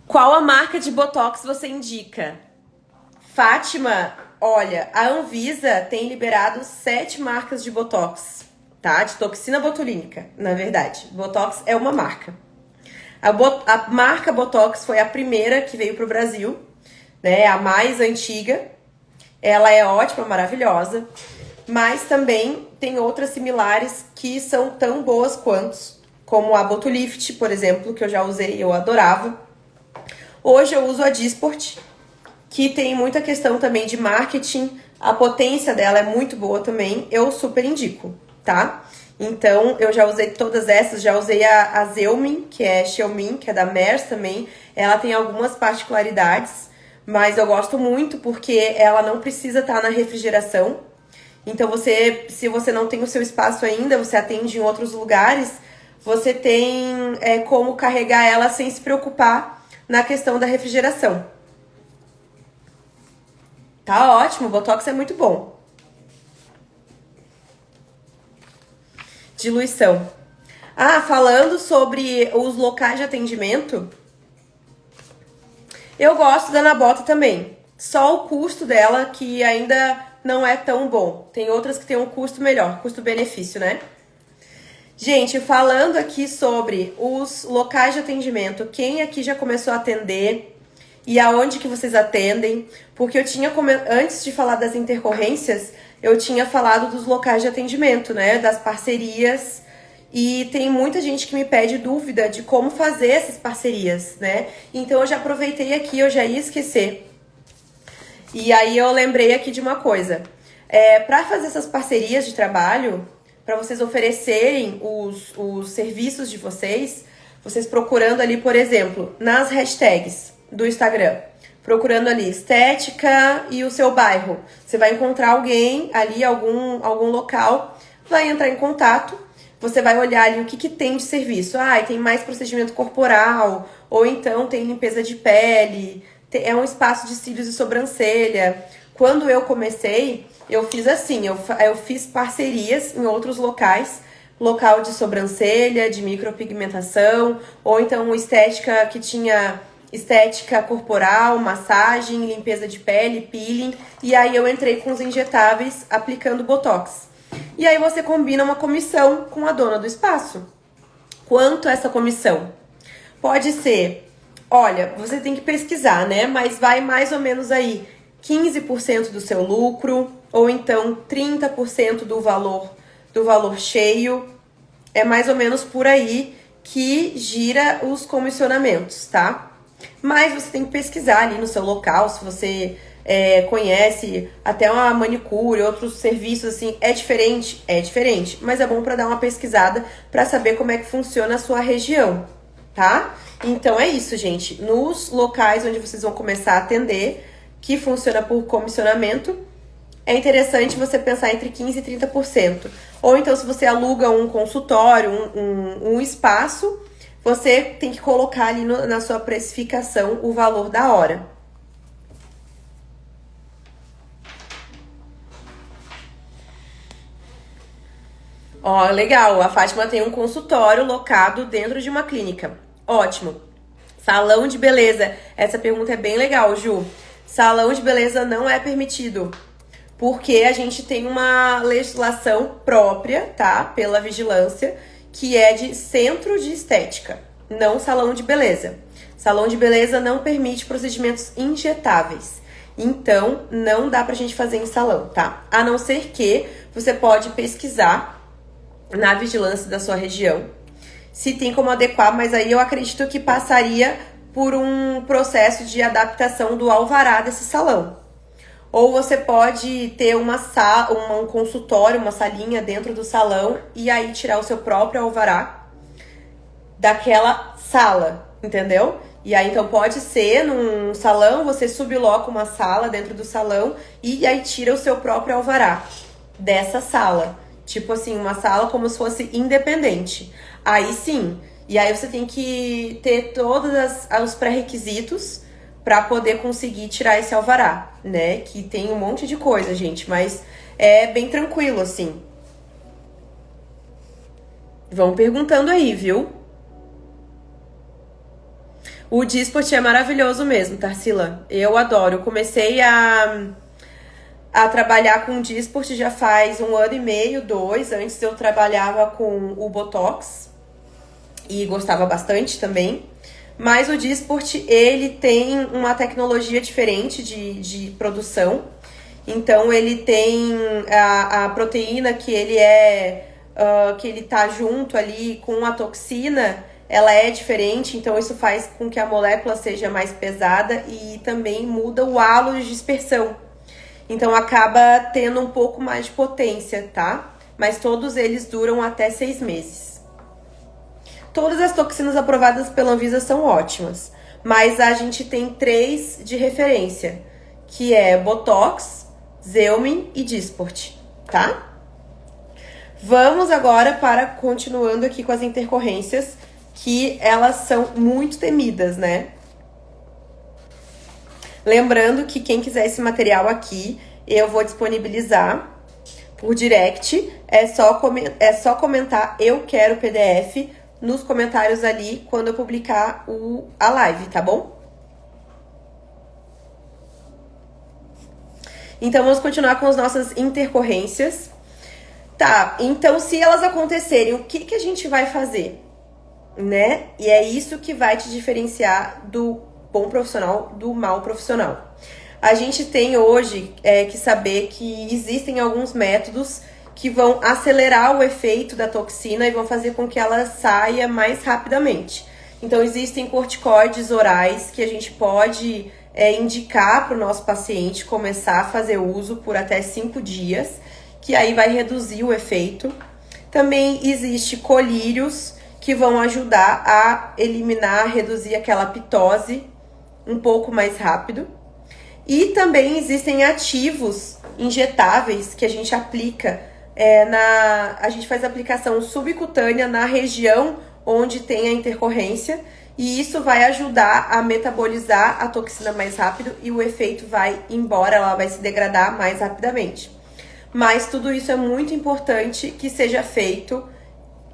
Qual a marca de Botox você indica? Fátima, olha, a Anvisa tem liberado 7 marcas de Botox, tá? De toxina botulínica, na verdade. Botox é uma marca. A marca Botox foi a primeira que veio pro Brasil, né? A mais antiga. Ela é ótima, maravilhosa, mas também tem outras similares que são tão boas quanto, como a Botulift, por exemplo, que eu já usei e eu adorava. Hoje eu uso a Dysport, que tem muita questão também de marketing. A potência dela é muito boa também, eu super indico, tá? Então, eu já usei todas essas, já usei a Xeomin, que é Xiaomi, que é da Merz também. Ela tem algumas particularidades, mas eu gosto muito porque ela não precisa estar na refrigeração. Então, se você não tem o seu espaço ainda, você atende em outros lugares, você tem como carregar ela sem se preocupar na questão da refrigeração. Tá ótimo, o Botox é muito bom. Diluição. Ah, falando sobre os locais de atendimento, eu gosto da Anabota também. Só o custo dela que ainda não é tão bom. Tem outras que tem um custo melhor, custo-benefício, né? Gente, falando aqui sobre os locais de atendimento, quem aqui já começou a atender e aonde que vocês atendem? Porque eu tinha, antes de falar das intercorrências, eu tinha falado dos locais de atendimento, né? Das parcerias. E tem muita gente que me pede dúvida de como fazer essas parcerias, né? Então eu já aproveitei aqui, eu já ia esquecer. E aí eu lembrei aqui de uma coisa. Para fazer essas parcerias de trabalho, para vocês oferecerem os serviços de vocês procurando ali, por exemplo, nas hashtags do Instagram, procurando ali estética e o seu bairro. Você vai encontrar alguém ali, algum local, vai entrar em contato, você vai olhar ali o que tem de serviço. Tem mais procedimento corporal, ou então tem limpeza de pele, é um espaço de cílios e sobrancelha. Quando eu comecei, eu fiz assim, eu fiz parcerias em outros locais, local de sobrancelha, de micropigmentação, ou então estética que tinha estética corporal, massagem, limpeza de pele, peeling, e aí eu entrei com os injetáveis aplicando Botox. E aí você combina uma comissão com a dona do espaço. Quanto essa comissão? Pode ser, olha, você tem que pesquisar, né? Mas vai mais ou menos aí 15% do seu lucro, ou então 30% do valor cheio. É mais ou menos por aí que gira os comissionamentos, tá? Mas você tem que pesquisar ali no seu local, se você conhece até uma manicure, outros serviços assim, é diferente, mas é bom para dar uma pesquisada para saber como é que funciona a sua região, tá? Então é isso, gente. Nos locais onde vocês vão começar a atender, que funciona por comissionamento, é interessante você pensar entre 15% e 30%. Ou então, se você aluga um consultório, um espaço, você tem que colocar ali na sua precificação o valor da hora. Ó, legal, a Fátima tem um consultório locado dentro de uma clínica. Ótimo. Salão de beleza. Essa pergunta é bem legal, Ju. Salão de beleza não é permitido, porque a gente tem uma legislação própria, tá? Pela vigilância, que é de centro de estética, não salão de beleza. Salão de beleza não permite procedimentos injetáveis. Então, não dá pra gente fazer em salão, tá? A não ser que você pode pesquisar na vigilância da sua região se tem como adequar, mas aí eu acredito que passaria por um processo de adaptação do alvará desse salão. Ou você pode ter um consultório, uma salinha dentro do salão e aí tirar o seu próprio alvará daquela sala, entendeu? E aí então pode ser num salão, você subloca uma sala dentro do salão e aí tira o seu próprio alvará dessa sala. Tipo assim, uma sala como se fosse independente. Aí sim, e aí você tem que ter todos os pré-requisitos para poder conseguir tirar esse alvará, né? Que tem um monte de coisa, gente, mas é bem tranquilo, assim. Vão perguntando aí, viu? O Disport é maravilhoso mesmo, Tarsila. Eu adoro. Eu comecei a trabalhar com o Disport já faz 1 ano e meio, 2. Antes eu trabalhava com o Botox e gostava bastante também. Mas o Disport, ele tem uma tecnologia diferente de produção. Então, ele tem a proteína que ele tá junto ali com a toxina, ela é diferente. Então, isso faz com que a molécula seja mais pesada e também muda o halo de dispersão. Então acaba tendo um pouco mais de potência, tá? Mas todos eles duram até 6 meses. Todas as toxinas aprovadas pela Anvisa são ótimas, mas a gente tem 3 de referência, que é Botox, Xeomin e Dysport, tá? Vamos agora para continuando aqui com as intercorrências, que elas são muito temidas, né? Lembrando que quem quiser esse material aqui, eu vou disponibilizar por direct. É só comentar eu quero PDF nos comentários ali quando eu publicar a live, tá bom? Então, vamos continuar com as nossas intercorrências. Tá, então se elas acontecerem, o que a gente vai fazer? Né? E é isso que vai te diferenciar do bom profissional do mau profissional. A gente tem hoje que saber que existem alguns métodos que vão acelerar o efeito da toxina e vão fazer com que ela saia mais rapidamente. Então, existem corticoides orais que a gente pode indicar para o nosso paciente começar a fazer uso por até 5 dias, que aí vai reduzir o efeito. Também existe colírios que vão ajudar a eliminar, reduzir aquela pitose um pouco mais rápido. E também existem ativos injetáveis que a gente aplica, a gente faz aplicação subcutânea na região onde tem a intercorrência, e isso vai ajudar a metabolizar a toxina mais rápido e o efeito vai embora, ela vai se degradar mais rapidamente. Mas tudo isso é muito importante que seja feito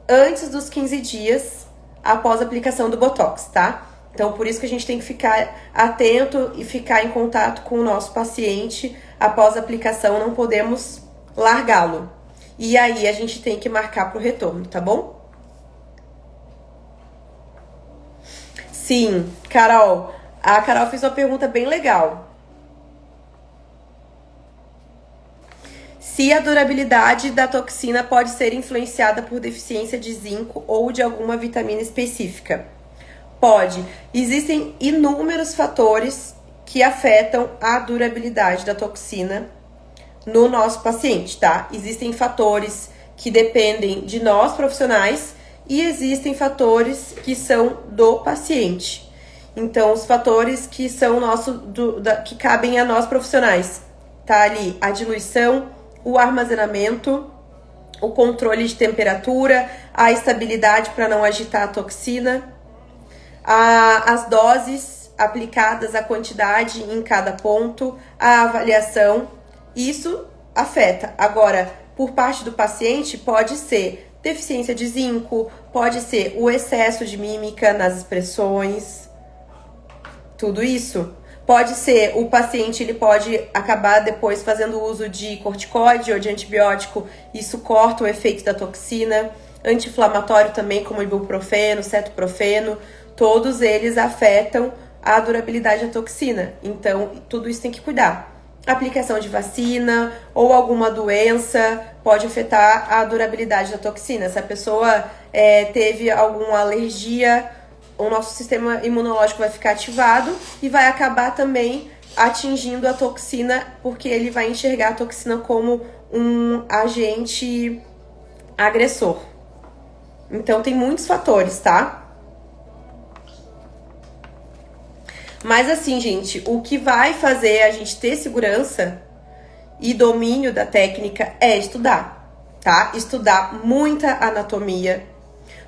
antes dos 15 dias após a aplicação do Botox, tá? Então, por isso que a gente tem que ficar atento e ficar em contato com o nosso paciente após a aplicação, não podemos largá-lo. E aí, a gente tem que marcar pro retorno, tá bom? Sim, Carol. A Carol fez uma pergunta bem legal. Se a durabilidade da toxina pode ser influenciada por deficiência de zinco ou de alguma vitamina específica. Pode. Existem inúmeros fatores que afetam a durabilidade da toxina no nosso paciente, tá? Existem fatores que dependem de nós profissionais e existem fatores que são do paciente. Então, os fatores que são que cabem a nós profissionais, tá ali a diluição, o armazenamento, o controle de temperatura, a estabilidade para não agitar a toxina, as doses aplicadas, a quantidade em cada ponto, a avaliação, isso afeta. Agora, por parte do paciente, pode ser deficiência de zinco, pode ser o excesso de mímica nas expressões, tudo isso. Pode ser, o paciente ele pode acabar depois fazendo uso de corticoide ou de antibiótico, isso corta o efeito da toxina. Anti-inflamatório também, como ibuprofeno, cetoprofeno, todos eles afetam a durabilidade da toxina. Então, tudo isso tem que cuidar. Aplicação de vacina ou alguma doença pode afetar a durabilidade da toxina. Se a pessoa teve alguma alergia, o nosso sistema imunológico vai ficar ativado e vai acabar também atingindo a toxina, porque ele vai enxergar a toxina como um agente agressor. Então, tem muitos fatores, tá? Mas assim, gente, o que vai fazer a gente ter segurança e domínio da técnica é estudar, tá? Estudar muita anatomia,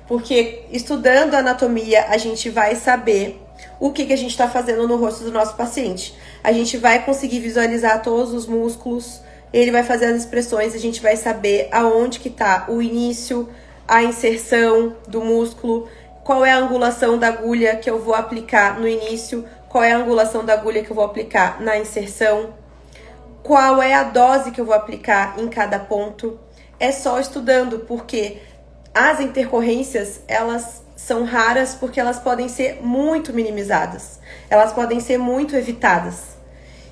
porque estudando a anatomia a gente vai saber o que a gente está fazendo no rosto do nosso paciente. A gente vai conseguir visualizar todos os músculos, ele vai fazer as expressões, a gente vai saber aonde que tá o início, a inserção do músculo, qual é a angulação da agulha que eu vou aplicar no início, qual é a angulação da agulha que eu vou aplicar na inserção, qual é a dose que eu vou aplicar em cada ponto. É só estudando, porque as intercorrências, elas são raras porque elas podem ser muito minimizadas, elas podem ser muito evitadas.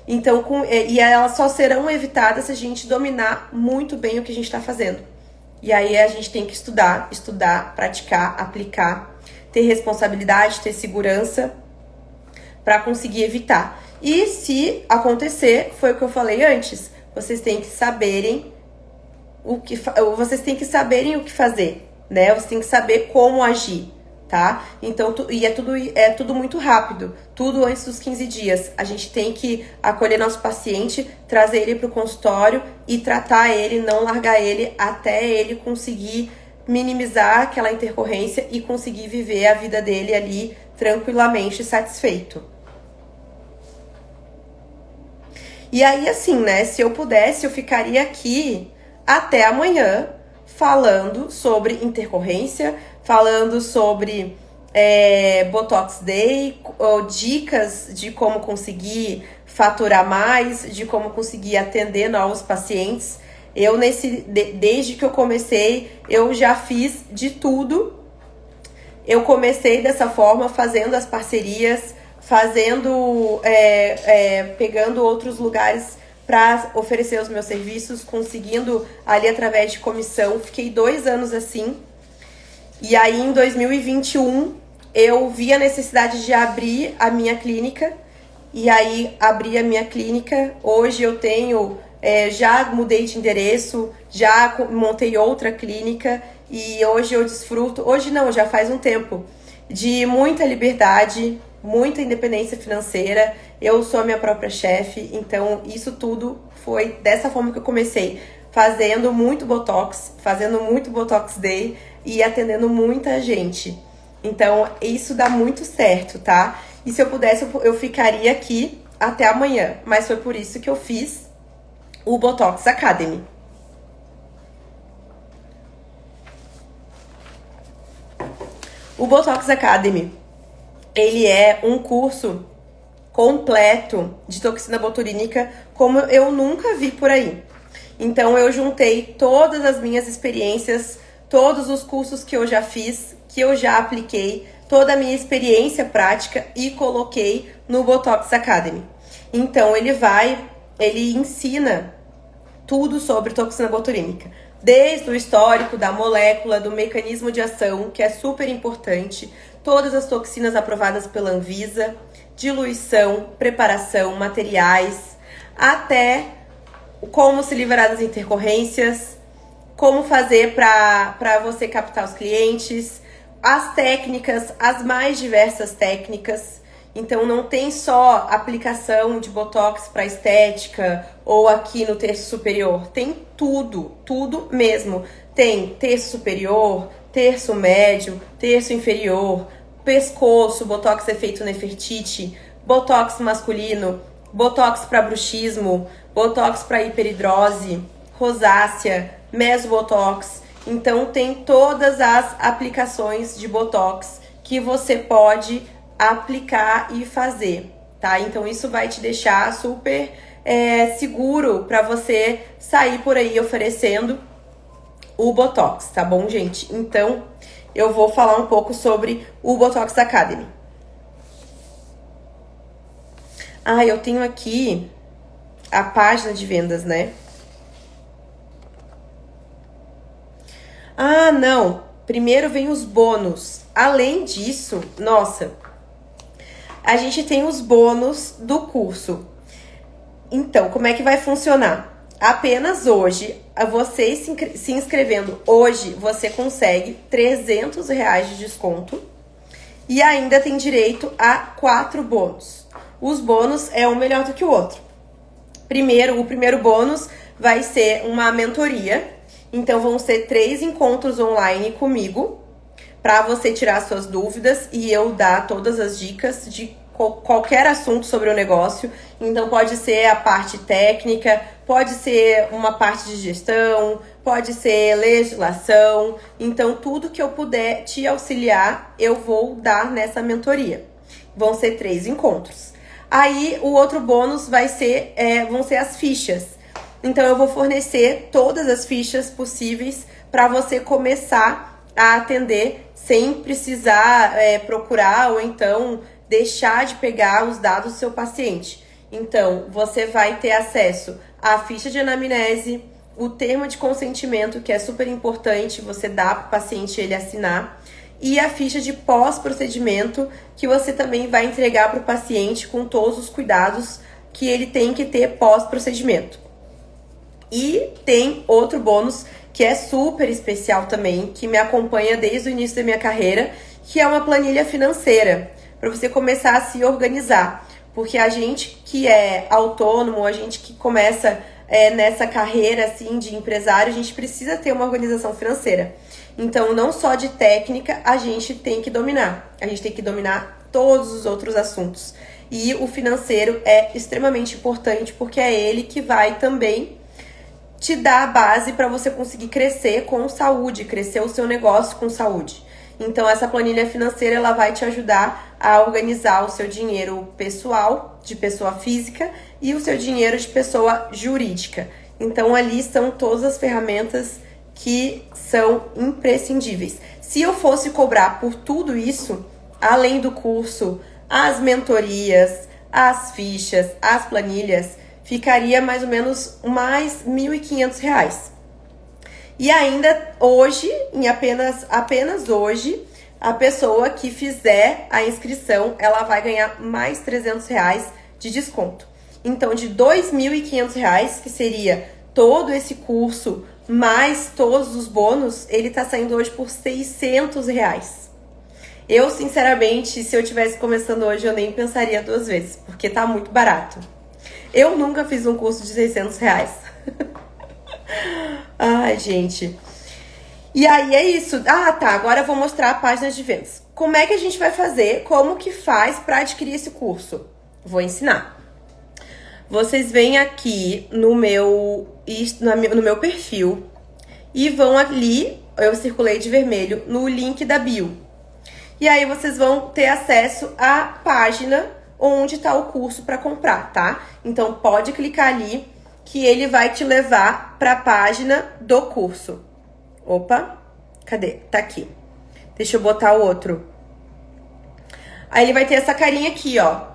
Então, e elas só serão evitadas se a gente dominar muito bem o que a gente está fazendo. E aí a gente tem que estudar, praticar, aplicar, ter responsabilidade, ter segurança, para conseguir evitar. E se acontecer, foi o que eu falei antes, vocês têm que saberem o que fazer, né? Você tem que saber como agir, tá? Então, é tudo muito rápido, tudo antes dos 15 dias. A gente tem que acolher nosso paciente, trazer ele para o consultório e tratar ele, não largar ele até ele conseguir minimizar aquela intercorrência e conseguir viver a vida dele ali tranquilamente, satisfeito. E aí, assim, né, se eu pudesse, eu ficaria aqui até amanhã falando sobre intercorrência, falando sobre Botox Day, ou dicas de como conseguir faturar mais, de como conseguir atender novos pacientes. Desde que eu comecei, eu já fiz de tudo. Eu comecei dessa forma, fazendo as parcerias, pegando outros lugares para oferecer os meus serviços, conseguindo ali através de comissão. Fiquei 2 anos assim. E aí, em 2021, eu vi a necessidade de abrir a minha clínica. E aí, abri a minha clínica. Hoje eu tenho... já mudei de endereço, já montei outra clínica. E hoje eu desfruto... Hoje não, já faz um tempo. De muita liberdade, muita independência financeira. Eu sou a minha própria chefe. Então, isso tudo foi dessa forma que eu comecei. Fazendo muito Botox Day e atendendo muita gente. Então, isso dá muito certo, tá? E se eu pudesse, eu ficaria aqui até amanhã. Mas foi por isso que eu fiz o Botox Academy. O Botox Academy, ele é um curso completo de toxina botulínica como eu nunca vi por aí. Então, eu juntei todas as minhas experiências, todos os cursos que eu já fiz, que eu já apliquei, toda a minha experiência prática e coloquei no Botox Academy. Então, ele ensina tudo sobre toxina botulínica. Desde o histórico da molécula, do mecanismo de ação, que é super importante, todas as toxinas aprovadas pela Anvisa, diluição, preparação, materiais, até como se livrar das intercorrências, como fazer para você captar os clientes, as técnicas, as mais diversas técnicas. Então, não tem só aplicação de Botox para estética ou aqui no terço superior. Tem tudo, tudo mesmo. Tem terço superior, terço médio, terço inferior, pescoço, Botox efeito Nefertiti, Botox masculino, Botox para bruxismo, Botox para hiperidrose, rosácea, mesobotox. Então, tem todas as aplicações de Botox que você pode aplicar e fazer, tá? Então, isso vai te deixar super seguro para você sair por aí oferecendo o Botox, tá bom, gente? Então, eu vou falar um pouco sobre o Botox Academy. Eu tenho aqui a página de vendas, né? Não. Primeiro vem os bônus. Além disso, nossa, a gente tem os bônus do curso. Então, como é que vai funcionar? Apenas hoje, você se inscrevendo hoje, você consegue R$300 de desconto e ainda tem direito a 4 bônus. Os bônus é um melhor do que o outro. O primeiro bônus vai ser uma mentoria. Então, vão ser 3 encontros online comigo para você tirar suas dúvidas e eu dar todas as dicas de qualquer assunto sobre o negócio. Então, pode ser a parte técnica, pode ser uma parte de gestão, pode ser legislação. Então, tudo que eu puder te auxiliar, eu vou dar nessa mentoria. Vão ser 3 encontros. Aí, o outro bônus vão ser as fichas. Então, eu vou fornecer todas as fichas possíveis para você começar a atender sem precisar procurar ou então deixar de pegar os dados do seu paciente. Então, você vai ter acesso à ficha de anamnese, o termo de consentimento, que é super importante você dar para o paciente ele assinar, e a ficha de pós-procedimento, que você também vai entregar para o paciente com todos os cuidados que ele tem que ter pós-procedimento. E tem outro bônus que é super especial também, que me acompanha desde o início da minha carreira, que é uma planilha financeira, para você começar a se organizar. Porque a gente que é autônomo, a gente que começa nessa carreira assim de empresário, a gente precisa ter uma organização financeira. Então, não só de técnica a gente tem que dominar, a gente tem que dominar todos os outros assuntos. E o financeiro é extremamente importante, porque é ele que vai também te dar a base para você conseguir crescer com saúde, crescer o seu negócio com saúde. Então, essa planilha financeira, ela vai te ajudar a organizar o seu dinheiro pessoal, de pessoa física, e o seu dinheiro de pessoa jurídica. Então, ali são todas as ferramentas que são imprescindíveis. Se eu fosse cobrar por tudo isso, além do curso, as mentorias, as fichas, as planilhas, ficaria mais ou menos mais R$ 1.500. E ainda hoje, em apenas hoje, a pessoa que fizer a inscrição, ela vai ganhar mais R$ 300 de desconto. Então, de R$ 2.500, que seria todo esse curso, mais todos os bônus, ele tá saindo hoje por R$ 600. Eu, sinceramente, se eu tivesse começando hoje, eu nem pensaria duas vezes, porque tá muito barato. Eu nunca fiz um curso de R$ 600. Ai, gente. E aí é isso. Ah, tá. Agora eu vou mostrar a página de vendas. Como é que a gente vai fazer? Como que faz para adquirir esse curso? Vou ensinar. Vocês vêm aqui no meu perfil e vão ali, eu circulei de vermelho, no link da bio. E aí vocês vão ter acesso à página onde está o curso para comprar, tá? Então pode clicar ali que ele vai te levar para a página do curso. Opa, cadê? Tá aqui. Deixa eu botar o outro. Aí ele vai ter essa carinha aqui, ó.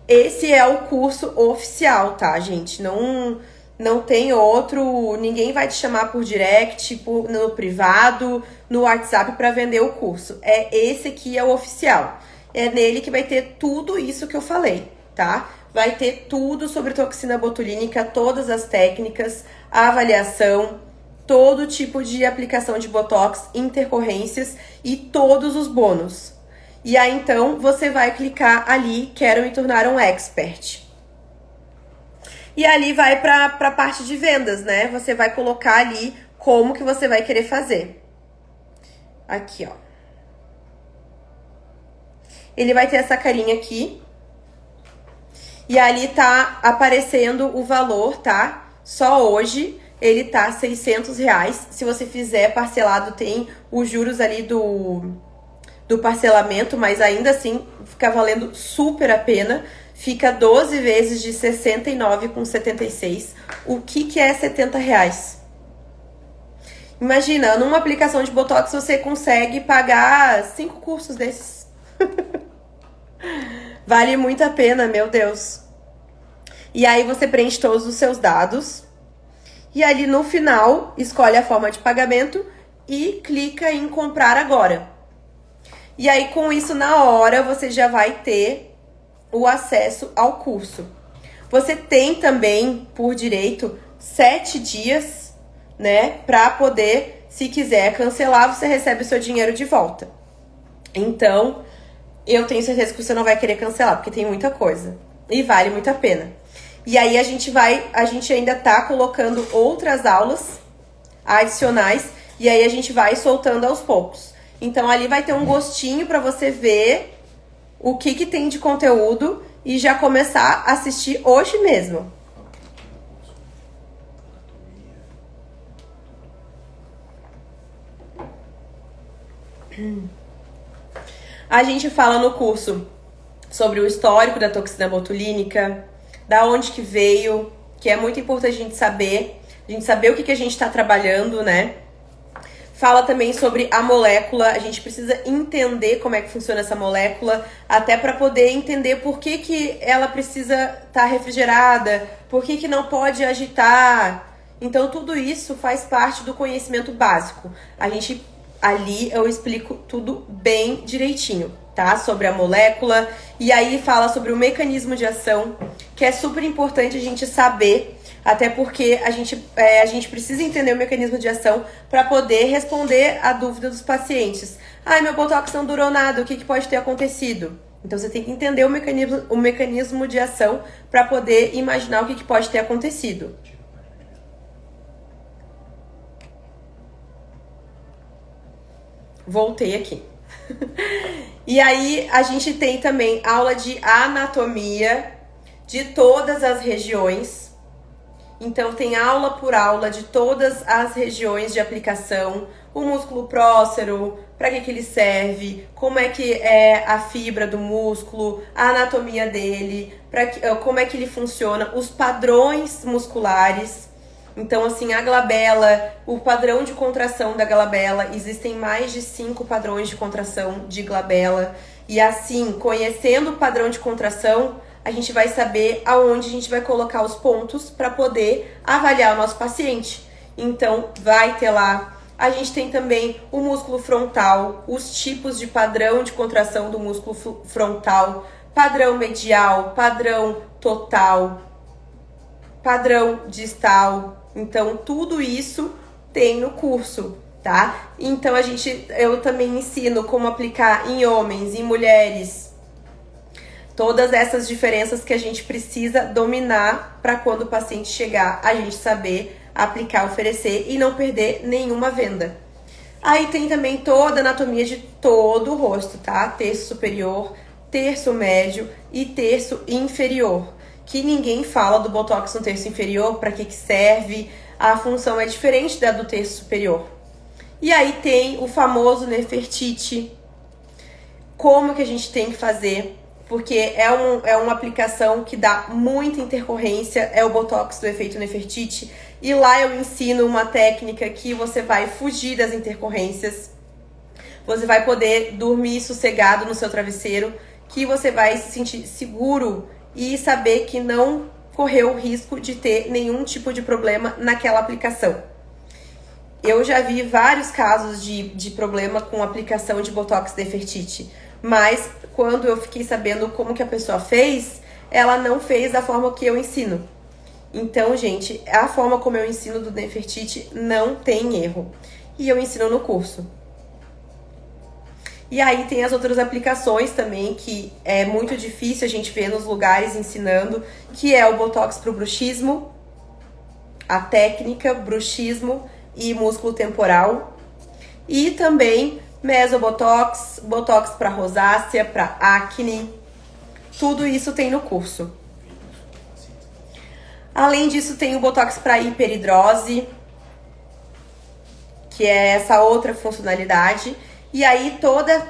Esse é o curso oficial, tá, gente? Não tem outro, ninguém vai te chamar por direct, no privado, no WhatsApp para vender o curso. Esse aqui é o oficial. É nele que vai ter tudo isso que eu falei, tá? Vai ter tudo sobre toxina botulínica, todas as técnicas, a avaliação, todo tipo de aplicação de botox, intercorrências e todos os bônus. E aí, então, você vai clicar ali, quero me tornar um expert. E ali vai para a parte de vendas, né? Você vai colocar ali como que você vai querer fazer. Aqui, ó. Ele vai ter essa carinha aqui. E ali tá aparecendo o valor, tá? Só hoje ele tá R$ 600. Se você fizer parcelado, tem os juros ali do parcelamento, mas ainda assim fica valendo super a pena. Fica 12 vezes de R$ 69,76. O que é R$ 70? Imagina, numa aplicação de Botox você consegue pagar 5 cursos desses. Vale muito a pena, meu Deus. E aí você preenche todos os seus dados. E ali no final, escolhe a forma de pagamento e clica em comprar agora. E aí com isso, na hora, você já vai ter o acesso ao curso. Você tem também, por direito, 7 dias, né? Pra poder, se quiser cancelar, você recebe o seu dinheiro de volta. Então, eu tenho certeza que você não vai querer cancelar, porque tem muita coisa. E vale muito a pena. E aí a gente ainda tá colocando outras aulas adicionais. E aí a gente vai soltando aos poucos. Então ali vai ter um gostinho pra você ver o que tem de conteúdo e já começar a assistir hoje mesmo. A gente fala no curso sobre o histórico da toxina botulínica, da onde que veio, que é muito importante a gente saber o que a gente está trabalhando, né? Fala também sobre a molécula, a gente precisa entender como é que funciona essa molécula, até para poder entender por que ela precisa estar refrigerada, por que não pode agitar. Então tudo isso faz parte do conhecimento básico. A gente ali eu explico tudo bem direitinho, tá? Sobre a molécula, e aí fala sobre o mecanismo de ação, que é super importante a gente saber, até porque a gente precisa entender o mecanismo de ação para poder responder a dúvida dos pacientes. Ai, meu botox não durou nada, o que pode ter acontecido? Então você tem que entender o mecanismo de ação para poder imaginar o que pode ter acontecido. Voltei aqui. E aí a gente tem também aula de anatomia de todas as regiões. Então tem aula por aula de todas as regiões de aplicação, o músculo prócero, para que ele serve, como é que é a fibra do músculo, a anatomia dele, como é que ele funciona, os padrões musculares. Então, assim, a glabela, o padrão de contração da glabela, existem mais de 5 padrões de contração de glabela. E assim, conhecendo o padrão de contração, a gente vai saber aonde a gente vai colocar os pontos para poder avaliar o nosso paciente. Então, vai ter lá. A gente tem também o músculo frontal, os tipos de padrão de contração do músculo frontal, padrão medial, padrão total, padrão distal. Então, tudo isso tem no curso, tá? Então, eu também ensino como aplicar em homens, em mulheres, todas essas diferenças que a gente precisa dominar para quando o paciente chegar, a gente saber aplicar, oferecer e não perder nenhuma venda. Aí tem também toda a anatomia de todo o rosto, tá? Terço superior, terço médio e terço inferior. Que ninguém fala do botox no terço inferior, para que serve, a função é diferente da do terço superior. E aí tem o famoso Nefertiti, como que a gente tem que fazer, porque é uma aplicação que dá muita intercorrência, é o botox do efeito Nefertiti, e lá eu ensino uma técnica que você vai fugir das intercorrências, você vai poder dormir sossegado no seu travesseiro, que você vai se sentir seguro e saber que não correu o risco de ter nenhum tipo de problema naquela aplicação. Eu já vi vários casos de problema com aplicação de botox Nefertiti, mas quando eu fiquei sabendo como que a pessoa fez, ela não fez da forma que eu ensino. Então, gente, a forma como eu ensino do Nefertiti não tem erro. E eu ensino no curso. E aí tem as outras aplicações também, que é muito difícil a gente ver nos lugares ensinando, que é o botox pro bruxismo, a técnica bruxismo e músculo temporal. E também mesobotox, botox para rosácea, para acne. Tudo isso tem no curso. Além disso, tem o botox para hiperidrose, que é essa outra funcionalidade. E aí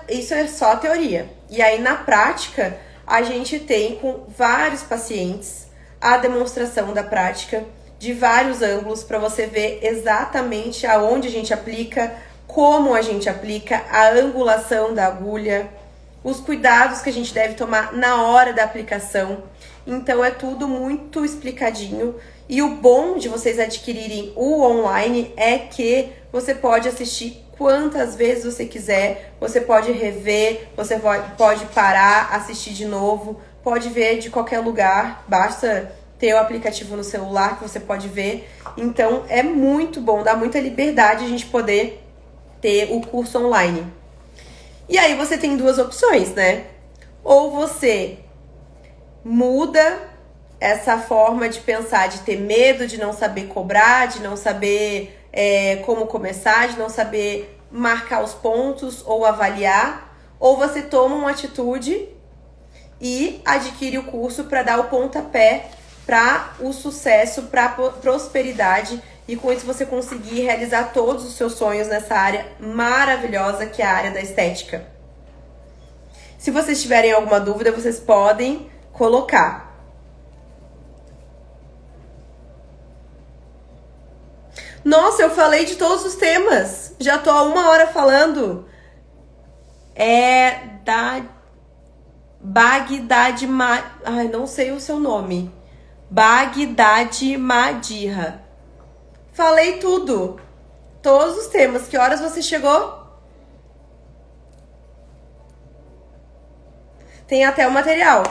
isso é só teoria. E aí na prática, a gente tem com vários pacientes a demonstração da prática de vários ângulos para você ver exatamente aonde a gente aplica, como a gente aplica, a angulação da agulha, os cuidados que a gente deve tomar na hora da aplicação. Então é tudo muito explicadinho. E o bom de vocês adquirirem o online é que você pode assistir quantas vezes você quiser, você pode rever, você pode parar, assistir de novo, pode ver de qualquer lugar, basta ter o aplicativo no celular que você pode ver. Então é muito bom, dá muita liberdade a gente poder ter o curso online. E aí você tem duas opções, né? Ou você muda essa forma de pensar, de ter medo, de não saber cobrar, de não saber como começar, de não saber marcar os pontos ou avaliar, ou você toma uma atitude e adquire o curso para dar o pontapé para o sucesso, para a prosperidade, e com isso você conseguir realizar todos os seus sonhos nessa área maravilhosa que é a área da estética. Se vocês tiverem alguma dúvida, vocês podem colocar. Nossa, eu falei de todos os temas. Já tô há 1 hora falando. Bagdad Ai, não sei o seu nome. Bagdad Madira. Falei tudo. Todos os temas. Que horas você chegou? Tem até o material.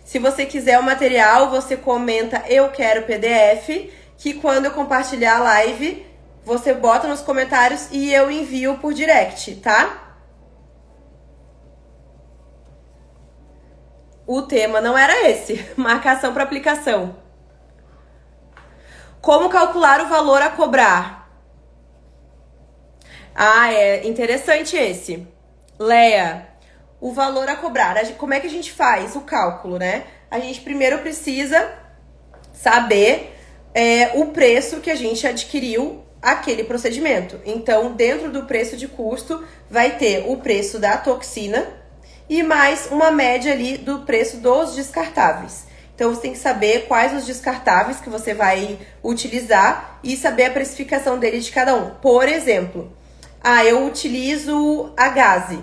Se você quiser o material, você comenta eu quero PDF, que quando eu compartilhar a live, você bota nos comentários e eu envio por direct, tá? O tema não era esse, marcação para aplicação. Como calcular o valor a cobrar? Ah, é interessante esse. Leia, o valor a cobrar. Como é que a gente faz o cálculo, né? A gente primeiro precisa saber o preço que a gente adquiriu aquele procedimento. Então, dentro do preço de custo, vai ter o preço da toxina e mais uma média ali do preço dos descartáveis. Então, você tem que saber quais os descartáveis que você vai utilizar e saber a precificação dele de cada um. Por exemplo, eu utilizo a gaze.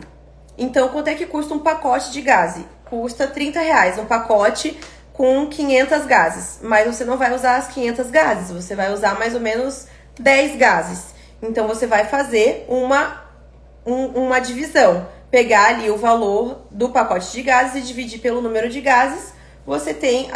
Então, quanto é que custa um pacote de gaze? Custa R$30, um pacote com 500 gases. Mas você não vai usar as 500 gases, você vai usar mais ou menos 10 gases. Então, você vai fazer uma divisão. Pegar ali o valor do pacote de gases e dividir pelo número de gases. Você tem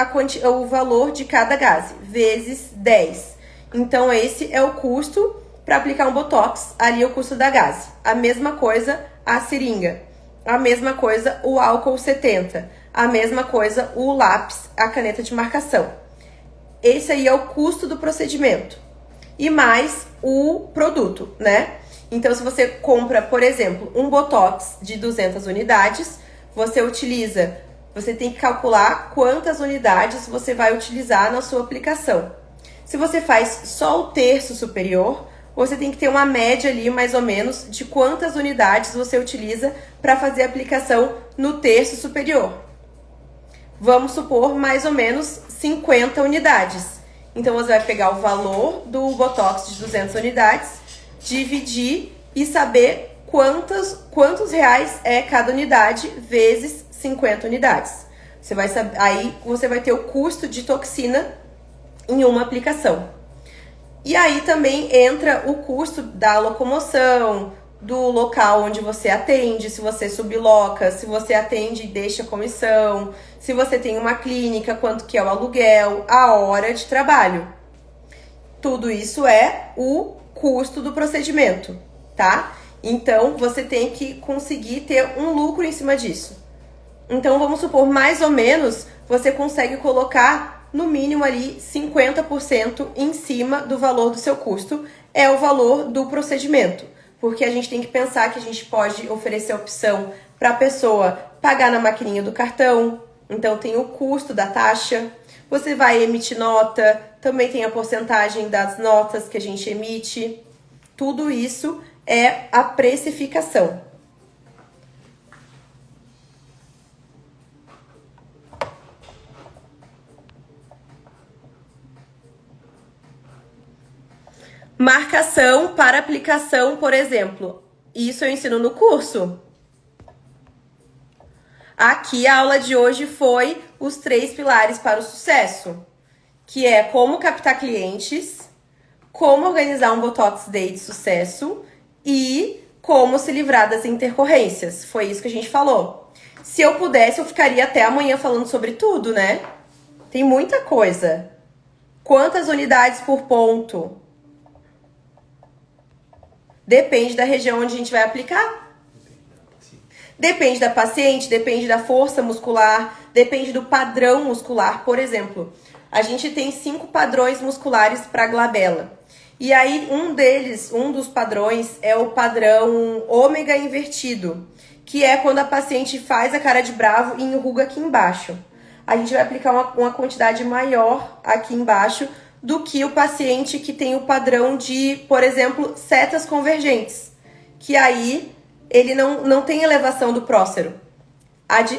o valor de cada gase, vezes 10. Então, esse é o custo para aplicar um Botox, ali é o custo da gase. A mesma coisa a seringa. A mesma coisa o álcool 70. A mesma coisa o lápis, a caneta de marcação. Esse aí é o custo do procedimento. E mais o produto, né? Então, se você compra, por exemplo, um Botox de 200 unidades, você tem que calcular quantas unidades você vai utilizar na sua aplicação. Se você faz só o terço superior, você tem que ter uma média ali, mais ou menos, de quantas unidades você utiliza para fazer a aplicação no terço superior. Vamos supor, mais ou menos, 50 unidades. Então, você vai pegar o valor do Botox de 200 unidades, dividir e saber quantos reais é cada unidade vezes 50 unidades. Você vai saber, aí você vai ter o custo de toxina em uma aplicação. E aí também entra o custo da locomoção, do local onde você atende, se você subloca, se você atende e deixa comissão, se você tem uma clínica, quanto que é o aluguel, a hora de trabalho. Tudo isso é o custo do procedimento, tá? Então, você tem que conseguir ter um lucro em cima disso. Então, vamos supor, mais ou menos, você consegue colocar no mínimo ali 50% em cima do valor do seu custo, é o valor do procedimento. Porque a gente tem que pensar que a gente pode oferecer a opção para a pessoa pagar na maquininha do cartão, então tem o custo da taxa. Você vai emitir nota, também tem a porcentagem das notas que a gente emite. Tudo isso é a precificação. Marcação para aplicação, por exemplo. Isso eu ensino no curso. Aqui a aula de hoje foi os 3 pilares para o sucesso, que é como captar clientes, como organizar um Botox Day de sucesso e como se livrar das intercorrências. Foi isso que a gente falou. Se eu pudesse, eu ficaria até amanhã falando sobre tudo, né? Tem muita coisa. Quantas unidades por ponto? Depende da região onde a gente vai aplicar. Depende da paciente, depende da força muscular, depende do padrão muscular. Por exemplo, a gente tem 5 padrões musculares para glabela. E aí, um dos padrões é o padrão ômega invertido, que é quando a paciente faz a cara de bravo e enruga aqui embaixo. A gente vai aplicar uma quantidade maior aqui embaixo do que o paciente que tem o padrão de, por exemplo, setas convergentes, que aí ele não tem elevação do prócero.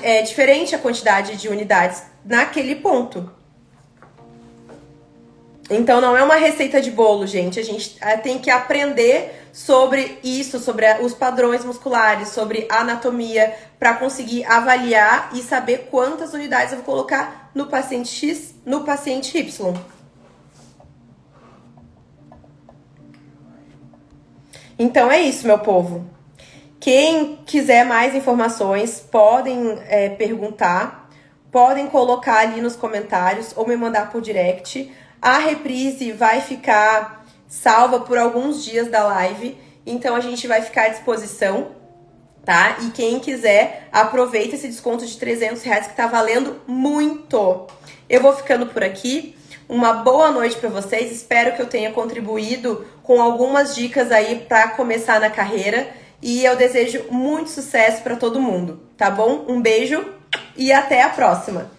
É diferente a quantidade de unidades naquele ponto. Então, não é uma receita de bolo, gente. A gente tem que aprender sobre isso, sobre os padrões musculares, sobre a anatomia, para conseguir avaliar e saber quantas unidades eu vou colocar no paciente X, no paciente Y. Então, é isso, meu povo. Quem quiser mais informações, podem perguntar, podem colocar ali nos comentários ou me mandar por direct. A reprise vai ficar salva por alguns dias da live, então a gente vai ficar à disposição, tá? E quem quiser, aproveita esse desconto de R$300 que tá valendo muito. Eu vou ficando por aqui. Uma boa noite para vocês. Espero que eu tenha contribuído com algumas dicas aí para começar na carreira. E eu desejo muito sucesso para todo mundo, tá bom? Um beijo e até a próxima!